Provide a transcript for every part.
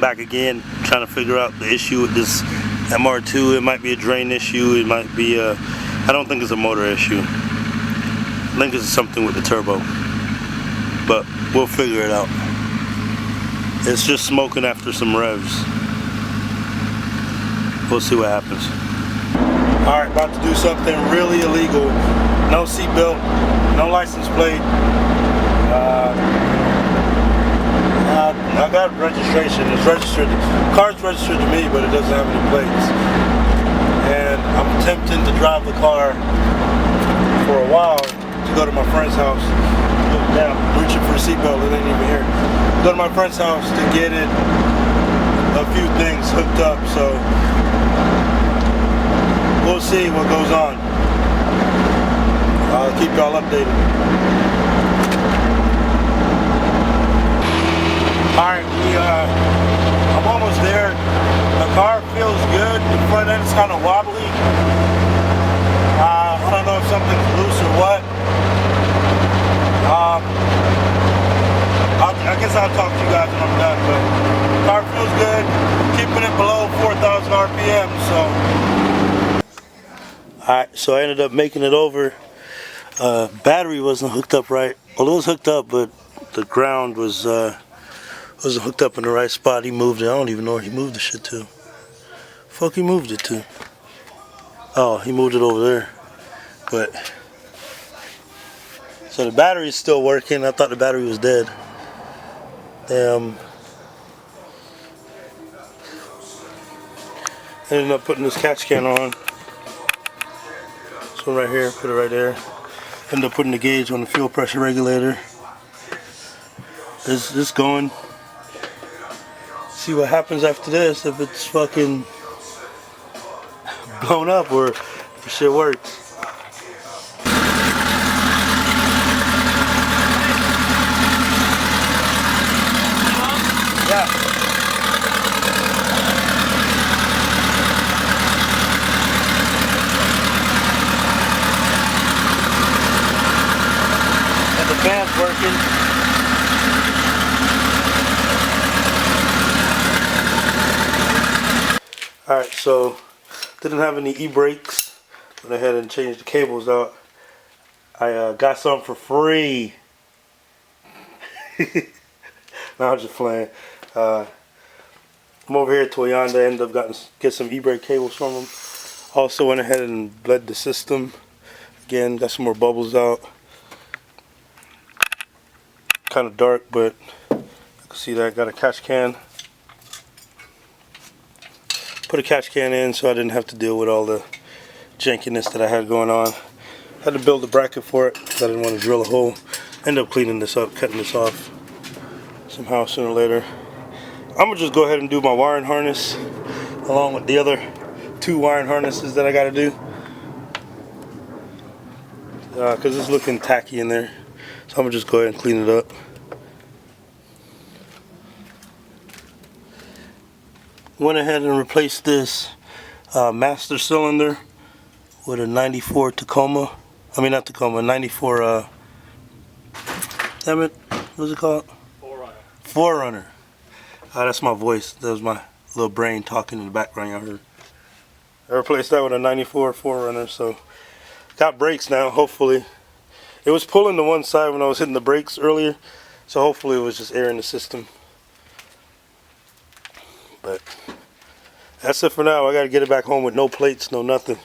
back again, trying to figure out the issue with this MR2. It might be a drain issue. It might be a, I don't think it's a motor issue. I think it's something with the turbo, but we'll figure it out. It's just smoking after some revs. We'll see what happens. Alright, about to do something really illegal. No seatbelt, no license plate. I got registration. It's registered. The car's registered to me, but it doesn't have any plates. And I'm attempting to drive the car for a while to go to my friend's house. Look down, reaching for a seatbelt. It ain't even here. Go to my friend's house to get it. A few things hooked up. So we'll see what goes on. I'll keep y'all updated. Alright, I'm almost there. The car feels good. The front end is kind of wobbly. I don't know if something's loose or what. I guess I'll talk to you guys when I'm done. But the car feels good. Keeping it below 4,000 RPM. Alright, so I ended up making it over. Battery wasn't hooked up right. Well, it was hooked up, but the ground wasn't hooked up in the right spot. He moved it. I don't even know where he moved the shit to. Fuck, he moved it to. Oh, he moved it over there. But so the battery is still working. I thought the battery was dead. Damn. I ended up putting this catch can on. This one right here. Put it right there. Ended up putting the gauge on the fuel pressure regulator. It's going. See what happens after this, if it's fucking blown up or if the shit works. Yeah. And the fan's working. Alright, so didn't have any e-brakes. Went ahead and changed the cables out. I got some for free. No, I'm just playing. I'm over here at Toyonda. Ended up get some e-brake cables from them. Also went ahead and bled the system. Again, got some more bubbles out. Kind of dark, but you can see that. Got a catch can. Put a catch can in so I didn't have to deal with all the jankiness that I had going on. Had to build a bracket for it because I didn't want to drill a hole. End up cleaning this up, cutting this off somehow sooner or later. I'm going to just go ahead and do my wiring harness along with the other 2 wiring harnesses that I got to do. Because it's looking tacky in there. So I'm going to just go ahead and clean it up. Went ahead and replaced this master cylinder with a 94 Tacoma. I mean, not Tacoma, 94, damn it, what's it called? Forerunner. That's my voice. That was my little brain talking in the background y'all heard. I replaced that with a 94 Forerunner, so got brakes now, hopefully. It was pulling to one side when I was hitting the brakes earlier, so hopefully it was just air in the system. But that's it for now. I gotta get it back home with no plates, no nothing.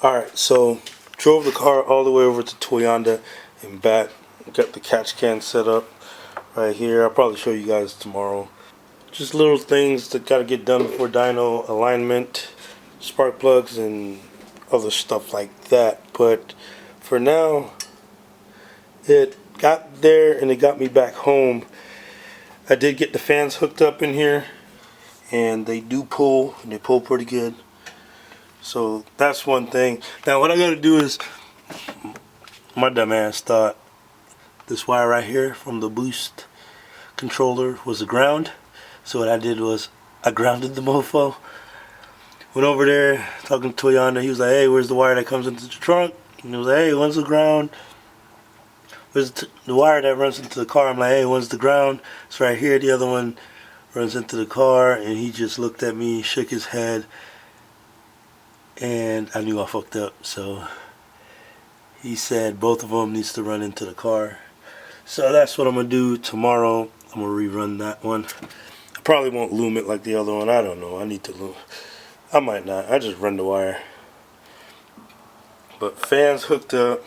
Alright, so drove the car all the way over to Toyonda and back. Got the catch can set up right here. I'll probably show you guys tomorrow. Just little things that gotta get done before dyno, alignment, spark plugs, and other stuff like that. But for now, it got there and it got me back home. I did get the fans hooked up in here, and they do pull, and they pull pretty good. So that's one thing. Now what I gotta do is, my dumb ass thought this wire right here from the boost controller was the ground. So what I did was I grounded the mofo. Went over there talking to Toyonda. He was like, hey, where's the wire that comes into the trunk? And he was like, hey, when's the ground? Where's the wire that runs into the car? I'm like, hey, when's the ground? It's right here. The other one runs into the car. And he just looked at me, shook his head, and I knew I fucked up. So he said both of them needs to run into the car. So that's what I'm gonna do tomorrow. I'm gonna rerun that one. I probably won't loom it like the other one. I don't know. I need to loom. I might not. I just run the wire. But fans hooked up.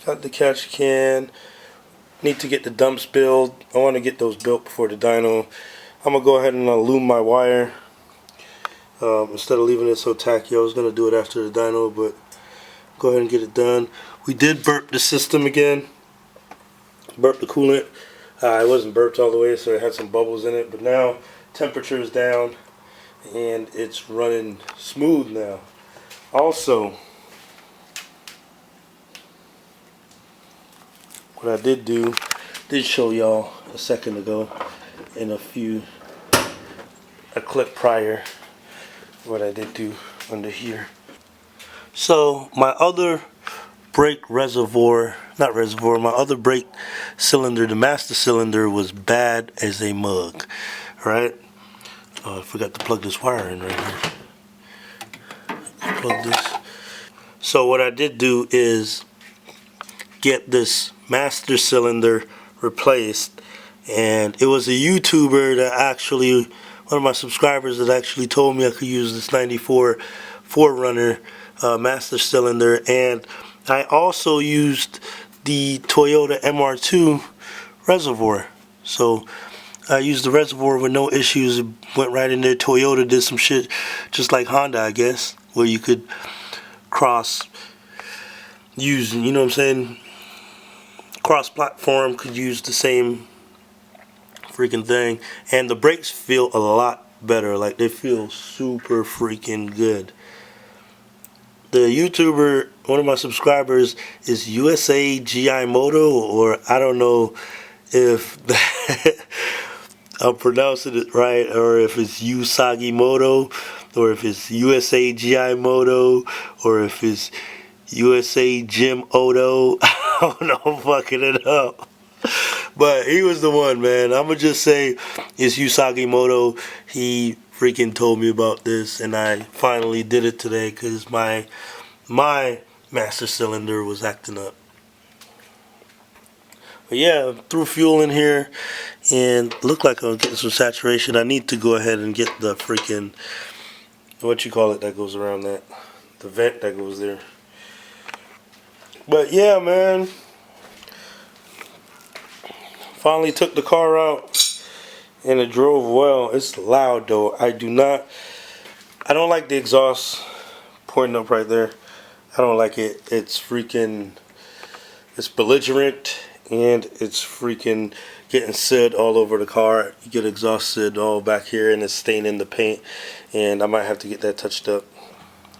Got the catch can. Need to get the dumps built. I want to get those built before the dyno. I'm gonna go ahead and loom my wire. Instead of leaving it so tacky, I was gonna do it after the dyno, but go ahead and get it done. We did burp the system again. Burp the coolant. It wasn't burped all the way, so it had some bubbles in it, but now temperature is down and it's running smooth now. Also, what I did show y'all a second ago in a clip prior, what I did do under here. So my other brake reservoir, my other brake cylinder, the master cylinder, was bad as a mug, right? I forgot to plug this wire in right here. Plug this. So what I did do is get this master cylinder replaced, and it was a YouTuber that actually, one of my subscribers that actually told me I could use this 94 4Runner master cylinder, and I also used the Toyota MR2 reservoir. So I used the reservoir with no issues. It went right in there. Toyota did some shit just like Honda, I guess, where you could use, you know what I'm saying, cross-platform, could use the same freaking thing. And the brakes feel a lot better. Like, they feel super freaking good. The YouTuber, one of my subscribers, is USagiMoto, or I don't know if I'm pronouncing it right, or if it's USagiMoto, or if it's USagiMoto, or if it's USaGymOto. I don't know, I'm fucking it up. But he was the one, man. I'm gonna just say it's USagiMoto. He freaking told me about this, and I finally did it today because my master cylinder was acting up. But yeah, threw fuel in here and looked like I'm getting some saturation. I need to go ahead and get the freaking, what you call it, that goes around that, the vent that goes there. But yeah, man, finally took the car out and it drove well. It's loud though. I don't like the exhaust pointing up right there. I don't like it. It's belligerent, and it's freaking getting soot all over the car. You get exhaust soot all back here, and it's staining the paint, and I might have to get that touched up.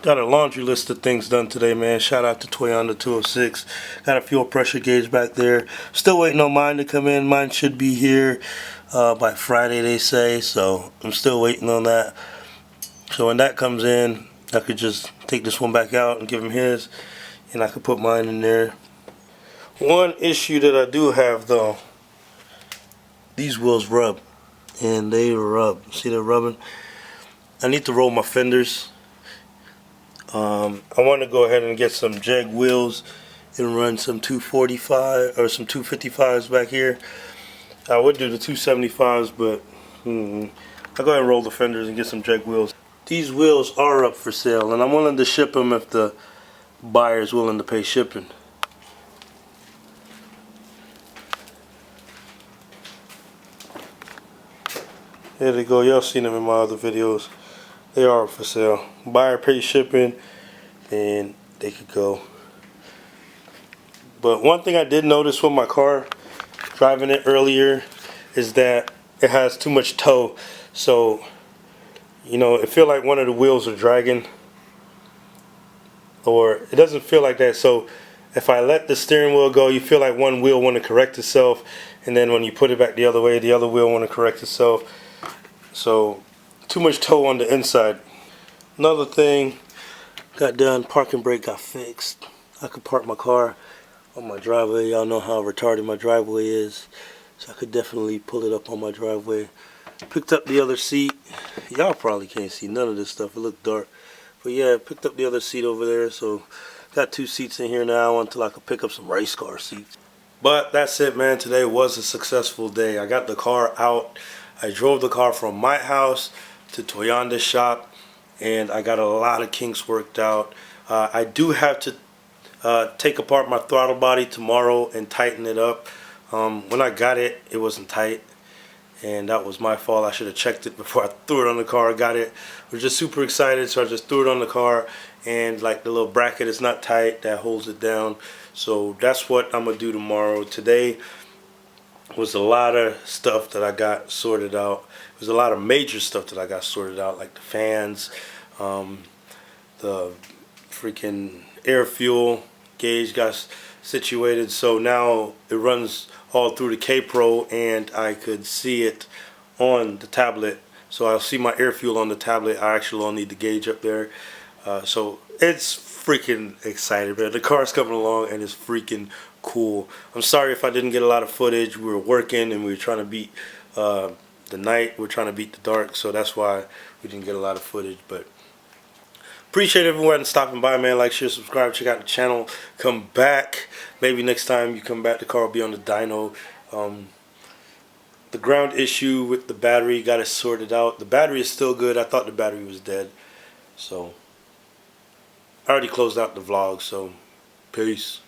Got a laundry list of things done today, man. Shout out to Toyonda 206. Got a fuel pressure gauge back there. Still waiting on mine to come in. Mine should be here by Friday, they say, so I'm still waiting on that. So when that comes in, I could just take this one back out and give him his, and I could put mine in there. One issue that I do have though, these wheels rub, and they rub. See, they're rubbing. I need to roll my fenders. I want to go ahead and get some Jag wheels and run some 245 or some 255s back here. I would do the 275s, but I'll go ahead and roll the fenders and get some Jag wheels. These wheels are up for sale, and I'm willing to ship them if the buyer is willing to pay shipping. There they go. Y'all seen them in my other videos. They are up for sale. Buyer pays shipping, and they could go. But one thing I did notice with my car, driving it earlier, is that it has too much toe. So, you know, it feel like one of the wheels are dragging, or it doesn't feel like that. So if I let the steering wheel go, you feel like one wheel want to correct itself, and then when you put it back the other way, the other wheel want to correct itself. So too much toe on the inside. Another thing got done, parking brake got fixed. I could park my car on my driveway. Y'all know how retarded my driveway is, so I could definitely pull it up on my driveway. Picked up the other seat. Y'all probably can't see none of this stuff, it looked dark. But yeah, picked up the other seat over there, so got 2 seats in here now until I could pick up some race car seats. But that's it, man. Today was a successful day. I got the car out. I drove the car from my house to Toyonda shop, and I got a lot of kinks worked out. I do have to take apart my throttle body tomorrow and tighten it up. When I got it, it wasn't tight, and that was my fault. I should have checked it before I threw it on the car. I got it. I was just super excited, so I just threw it on the car, and like the little bracket is not tight that holds it down. So that's what I'm gonna do tomorrow. Today was a lot of stuff that I got sorted out. It was a lot of major stuff that I got sorted out, like the fans, the freaking air fuel gauge got situated, so now it runs all through the K Pro, and I could see it on the tablet. So I'll see my air fuel on the tablet. I actually don't need the gauge up there. So it's freaking excited, man. The car's coming along and it's freaking cool. I'm sorry if I didn't get a lot of footage. We were working and we were trying to beat the night. We're trying to beat the dark, so that's why we didn't get a lot of footage. But appreciate everyone stopping by, man. Like, share, subscribe, check out the channel. Come back. Maybe next time you come back, the car will be on the dyno. The ground issue with the battery, got it sorted out. The battery is still good. I thought the battery was dead. So I already closed out the vlog, so peace.